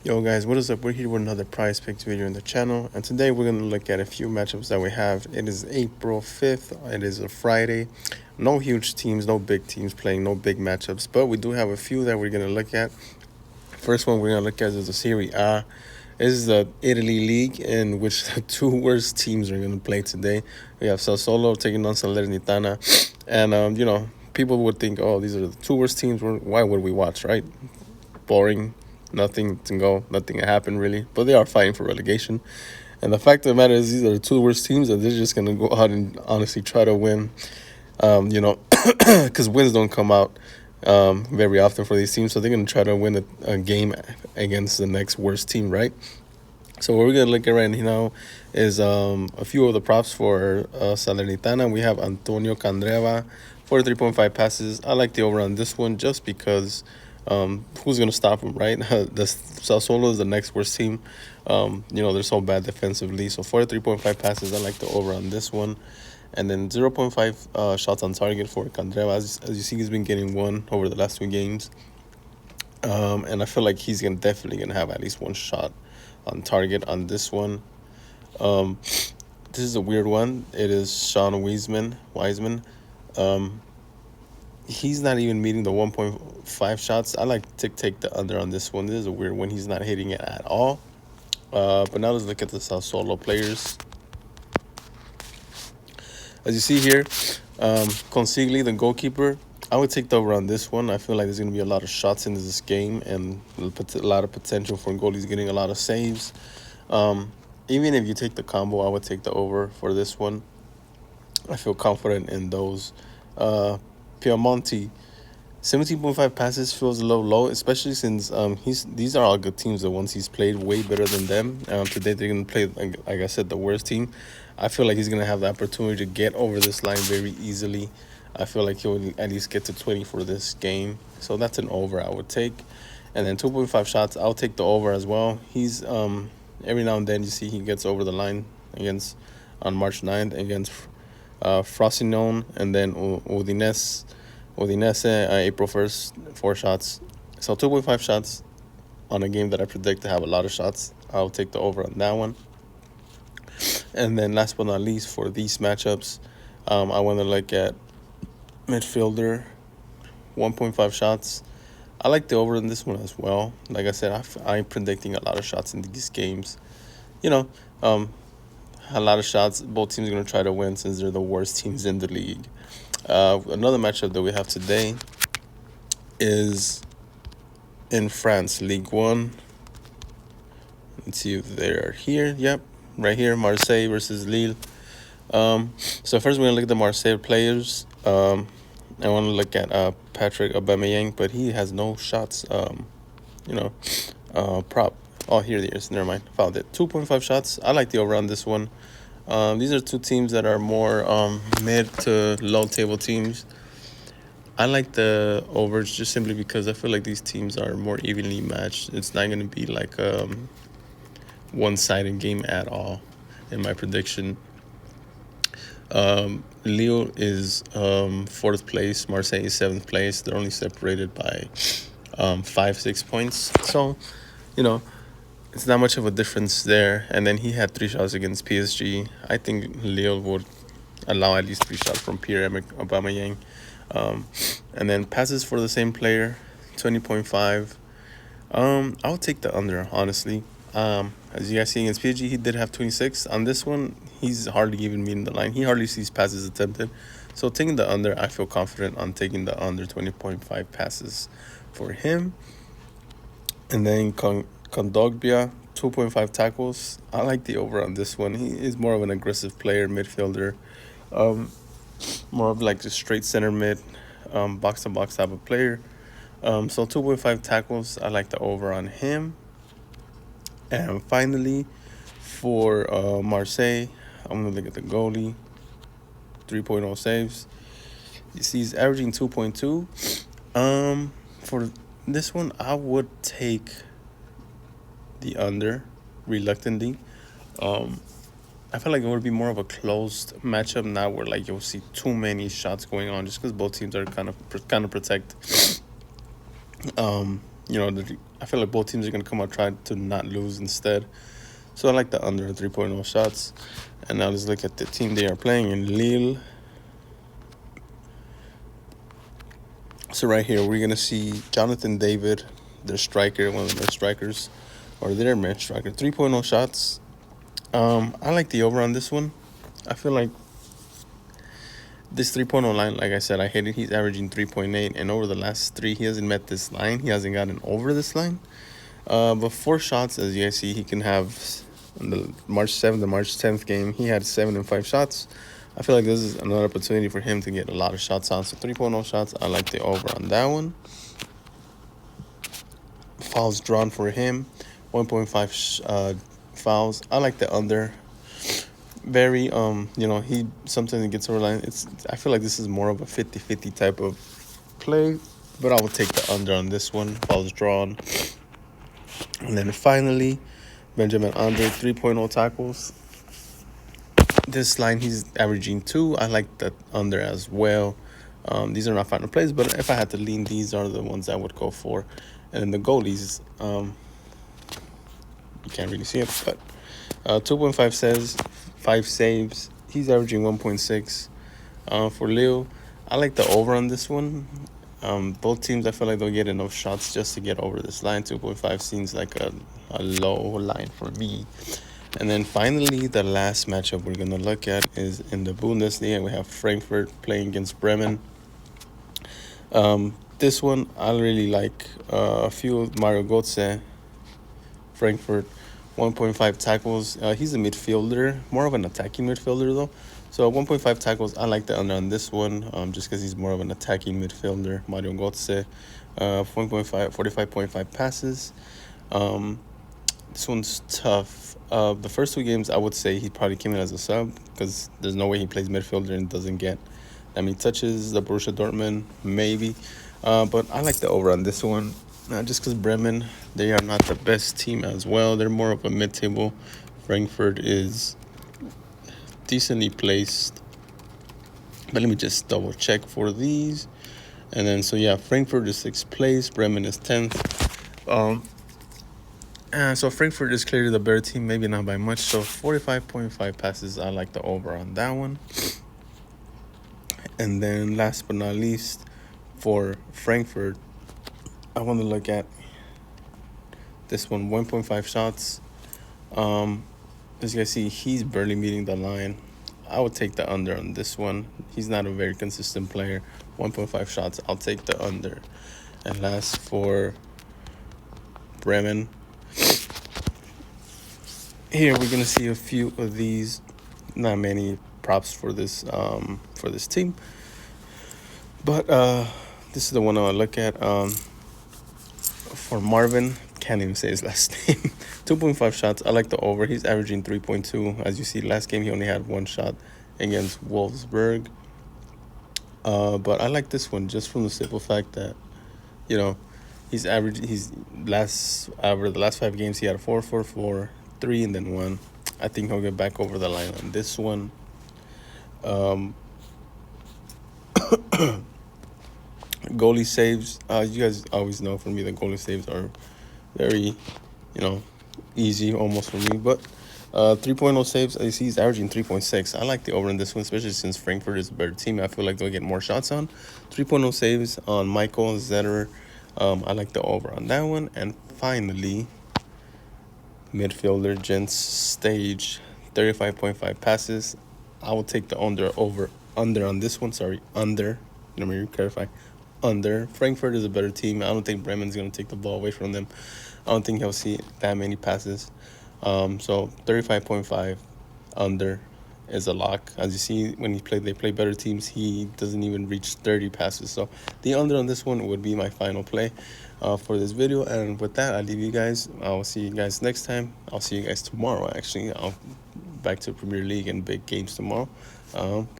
Yo guys, what is up? We're here with another Prize Picks video on the channel, and today we're going to look at a few matchups that we have. It is April 5th, it is a Friday. No huge teams, no big teams playing, no big matchups, but we do have a few that we're going to look at. First one we're going to look at is the Serie A. This is the Italy League in which the two worst teams are going to play today. We have Sassuolo taking on Salernitana, and people would think, oh, these are the two worst teams. Why would we watch, right? Boring. Nothing to go, nothing to happen really, but they are fighting for relegation. And the fact of the matter is, these are the two worst teams, and they're just gonna go out and honestly try to win. Because wins don't come out very often for these teams, so they're gonna try to win a game against the next worst team, right? So what we're gonna look at right now is a few of the props for Salernitana. We have Antonio Candreva, 43.5 passes. I like the over on this one just because. Who's going to stop him, right? The Sassuolo is the next worst team. They're so bad defensively. So 43.5 passes, I like the over on this one. And then 0.5 shots on target for Candreva. As you see, he's been getting one over the last two games. And I feel like he's definitely going to have at least one shot on target on this one. This is a weird one. It is Sean Wiseman. He's not even meeting the 1.5 shots. I like to take the under on this one. This is a weird one. He's not hitting it at all. But now let's look at the Sassuolo players. As you see here, Consigli, the goalkeeper, I would take the over on this one. I feel like there's going to be a lot of shots in this game and a lot of potential for goalies getting a lot of saves. Even if you take the combo, I would take the over for this one. I feel confident in those. Piemonte, 17.5 passes feels a little low, especially since these are all good teams. The ones he's played way better than them. Today they're gonna play, like I said, the worst team. I feel like he's gonna have the opportunity to get over this line very easily. I feel like he'll at least get to 20 for this game, so that's an over I would take. And then 2.5 shots, I'll take the over as well. He's every now and then you see he gets over the line against on March 9th against Frosinone, and then Udinese, April 1st, 4 shots. So 2.5 shots on a game that I predict to have a lot of shots. I'll take the over on that one. And then last but not least, for these matchups, I want to look at midfielder, 1.5 shots. I like the over in this one as well. Like I said, I'm predicting a lot of shots in these games. A lot of shots. Both teams are going to try to win since they're the worst teams in the league. Another matchup that we have today is in France, Ligue 1. Let's see if they're here. Yep, right here, Marseille versus Lille. So first we're going to look at the Marseille players. I want to look at Patrick Aubameyang, but he has no shots, prop. Oh, here it is. Never mind. Found it. 2.5 shots. I like the over on this one. These are two teams that are more mid to low table teams. I like the overs just simply because I feel like these teams are more evenly matched. It's not going to be like a one-sided game at all in my prediction. Lille is 4th place. Marseille is 7th place. They're only separated by 5-6 points. So, it's not much of a difference there. And then he had 3 shots against PSG. I think Lille would allow at least 3 shots from Pierre-Emerick Aubameyang. And then passes for the same player, 20.5. I'll take the under, honestly. As you guys see against PSG, he did have 26. On this one, he's hardly even meeting the line. He hardly sees passes attempted. So taking the under, I feel confident on taking the under 20.5 passes for him. And then Kondogbia, 2.5 tackles. I like the over on this one. He is more of an aggressive player, midfielder. More of like a straight center mid, box-to-box type of player. So 2.5 tackles. I like the over on him. And finally, for Marseille, I'm going to look at the goalie. 3.0 saves. You see he's averaging 2.2. For this one, I would take the under reluctantly. I feel like it would be more of a closed matchup, not where like you'll see too many shots going on, just because both teams are kind of protect I feel like both teams are gonna come out try to not lose instead. So I like the under 3.0 shots. And now let's look at the team they are playing in Lille. So right here we're gonna see Jonathan David, their striker, one of their strikers, or their main striker, 3.0 shots. I like the over on this one. I feel like this 3.0 line, like I said, I hate it. He's averaging 3.8, and over the last three, he hasn't met this line. He hasn't gotten over this line. But 4 shots, as you guys see, he can have in the March 7th and March 10th game. He had 7 and 5 shots. I feel like this is another opportunity for him to get a lot of shots on. So 3.0 shots, I like the over on that one. Fouls drawn for him, 1.5 fouls. I like the under. Very he sometimes gets over line. I feel like this is more of a 50-50 type of play, but I will take the under on this one. Fouls drawn. And then finally, Benjamin Andre, 3.0 tackles. This line, he's averaging 2. I like that under as well. These are not final plays, but if I had to lean, these are the ones I would go for. And then the goalies, you can't really see it, but 2.5 says 5 saves. He's averaging 1.6. For Leo, I like the over on this one. Both teams, I feel like they'll get enough shots just to get over this line. 2.5 seems like a low line for me. And then finally, the last matchup we're going to look at is in the Bundesliga. We have Frankfurt playing against Bremen. This one, I really like a few of Mario Götze. Frankfurt, 1.5 tackles. He's a midfielder, more of an attacking midfielder, though. So 1.5 tackles, I like the under on this one, just because he's more of an attacking midfielder. Mario Götze, 45.5 passes. This one's tough. The first 2 games, I would say he probably came in as a sub, because there's no way he plays midfielder and doesn't get that many touches. The Borussia Dortmund, maybe. But I like the over on this one. Just because Bremen, they are not the best team as well. They're more of a mid-table. Frankfurt is decently placed. But let me just double check for these. And then, so yeah, Frankfurt is 6th place. Bremen is 10th. So Frankfurt is clearly the better team, maybe not by much. So 45.5 passes, I like the over on that one. And then last but not least, for Frankfurt, I want to look at this one, 1.5 shots. As you guys see, he's barely meeting the line. I would take the under on this one. He's not a very consistent player. 1.5 shots, I'll take the under. And last for Bremen. Here we're gonna see a few of these. Not many props for this team, but this is the one I want to look at. For Marvin, can't even say his last name. 2.5 shots. I like the over. He's averaging 3.2. As you see, last game he only had 1 shot against Wolfsburg. But I like this one just from the simple fact that, he's averaging. Over the last 5 games he had a 4-4-4, 3, and then 1. I think he'll get back over the line on this one. Goalie saves. You guys always know for me that goalie saves are very, easy almost for me. But 3.0 saves, I see he's averaging 3.6. I like the over in this one, especially since Frankfurt is a better team. I feel like they'll get more shots on. 3.0 saves on Michael Zetterer. I like the over on that one. And finally, midfielder Jens Stage, 35.5 passes. I will take the under on this one. Sorry, under. Let me clarify. Under. Frankfurt is a better team. I don't think Bremen's going to take the ball away from them. I don't think he'll see that many passes. So 35.5 under is a lock. As you see, when they play better teams, he doesn't even reach 30 passes. So the under on this one would be my final play for this video. And with that, I'll leave you guys. I'll see you guys next time. I'll see you guys tomorrow, actually. I'll back to Premier League and big games tomorrow.